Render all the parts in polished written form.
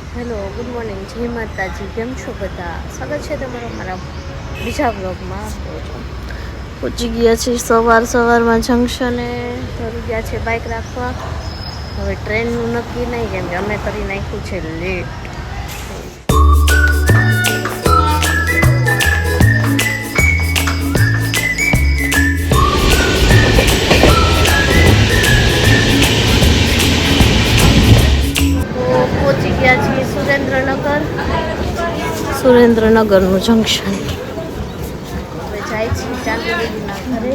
Hello, good morning, જય માતાજી. કેમ છો બધા? સ્વાગત છે તમારો મારા બીજા બ્લોગમાં. પહોંચી ગયા છીએ સવારમાં જંકશને. ફરી ગયા છે બાઇક રાખવા. હવે ટ્રેનનું નક્કી નહીં, કેમ કે અમે કરી નાખ્યું છે લેટ. પહોંચી ગયા છીએ સુરેન્દ્રનગરનું જંકશન. હવે જાય છે ચાંદીના ઘરે.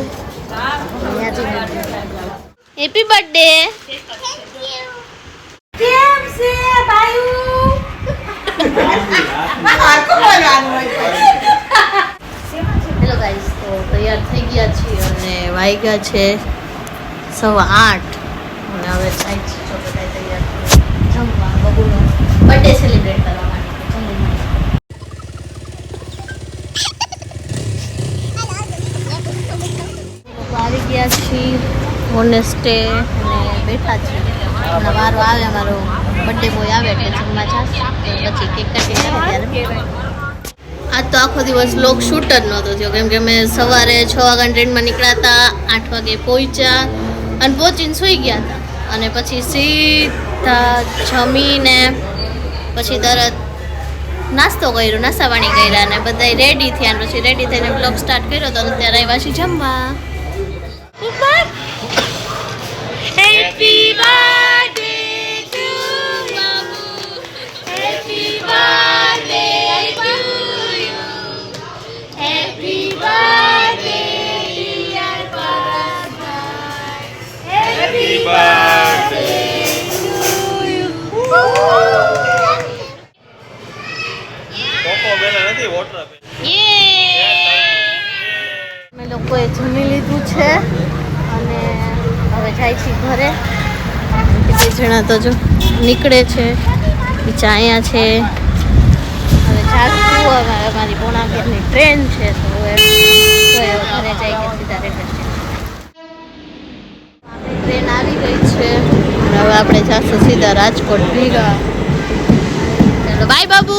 Happy birthday. કેમ છે બાયુ? હેલો ગાઈસ, તો તૈયાર થઈ ગયા છીએ અને વાગ્યા છે 8:15 અને હવે જાય છે તો બધા તૈયાર જમવા બબુનો બર્થડે સેલિબ્રેટ કરવા માટે. આવી ગયા છીએ હોનેસ્ટે અને બેઠા છીએ. હમણાં વારો આવે, અમારો બર્થડે બોય આવે એટલે જમવા જશે, પછી કેક કટિંગ કરે ત્યારે. આજ તો આખો દિવસ વ્લોગ શૂટ જ નહોતો થયો, કેમ કે અમે સવારે 6 વાગ્યાની ટ્રેનમાં નીકળ્યા હતા, 8 વાગે પહોંચ્યા અને પહોંચીને સૂઈ ગયા હતા. અને પછી સીધા જમીને પછી તરત નાસ્તો કર્યો, નાસ્તા પાણી કર્યા અને બધા રેડી થયા. પછી રેડી થઈને બ્લોગ સ્ટાર્ટ કર્યો તો ત્યારે આવ્યા છીએ જમવા. Happy birthday to Babu, happy birthday to you, happy birthday dear Paragbhai, happy birthday to you. અમે લોકોએ જમી લીધું છે અને હવે જાય છે ઘરે. બે જણા તો જો નીકળે છે, બીજા અહીંયા છે. હવે જાગશું, હવે અમારી 9:30ની ટ્રેન છે, તો હવે ઘરે જાય કે સીધા રેલવે સ્ટેશન. ટ્રેન આવી ગઈ છે અને હવે આપણે જાશું સીધા રાજકોટ ભેગા. ચાલો બાય બાબુ,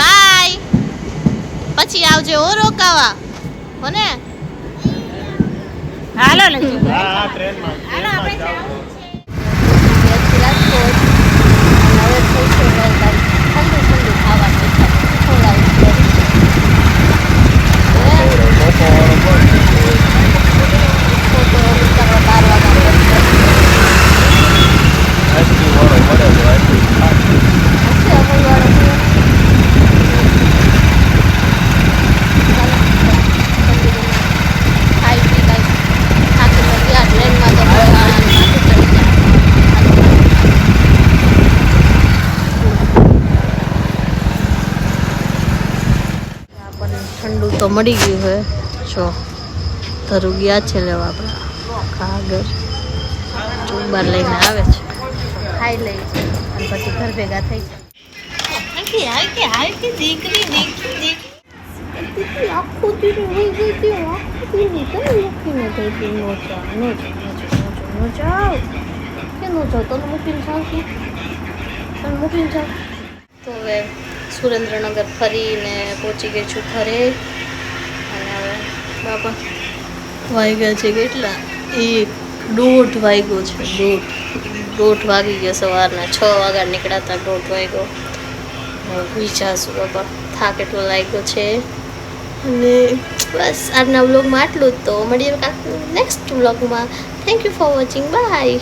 બાય. પછી આવજે ઓ રોકાવા હોને. હાલો લઈ હા ટ્રેનમાં હાલો આપણે જાવ. રાજકોટ હવે થઈ છે ઠંડુ ખાવાનું ખવડાવું છે. ફોટો ઉતારવા 12 વાગ્યા ઠંડુ તો મળી ગયું છે. જો ધરું ગયા છે લેવા આપણા આગળ ચોબાર લઈને આવે છે, ખાઈ લઈ છે અને પછી ઘર ભેગા થઈ જાય. દીકરી આખું દીકરી હોય ગઈ હતી, આખું દીકરી કઈ મૂકીને થઈ હતી. નો જાઓ કે નો જાઓ, તને મૂકીને જાઉં છું, તને મૂકીને જાઉં. તો હવે સુરેન્દ્રનગર ફરીને પહોંચી ગઈ છું ઘરે. અને હવે બાપા વાગ્યા છે કેટલા, 1:30 વાગ્યો છે. દોઢ વાગી ગયો. સવારના 6 વાગ્યા નીકળ્યા હતા, 1:30 વાગ્યો. હવે જાશું બાપા, થાક એટલો લાગ્યો છે. અને બસ આજના વ્લોગમાં આટલું જ. તો મળીએ નેક્સ્ટ વ્લોગમાં. Thank you for watching. By.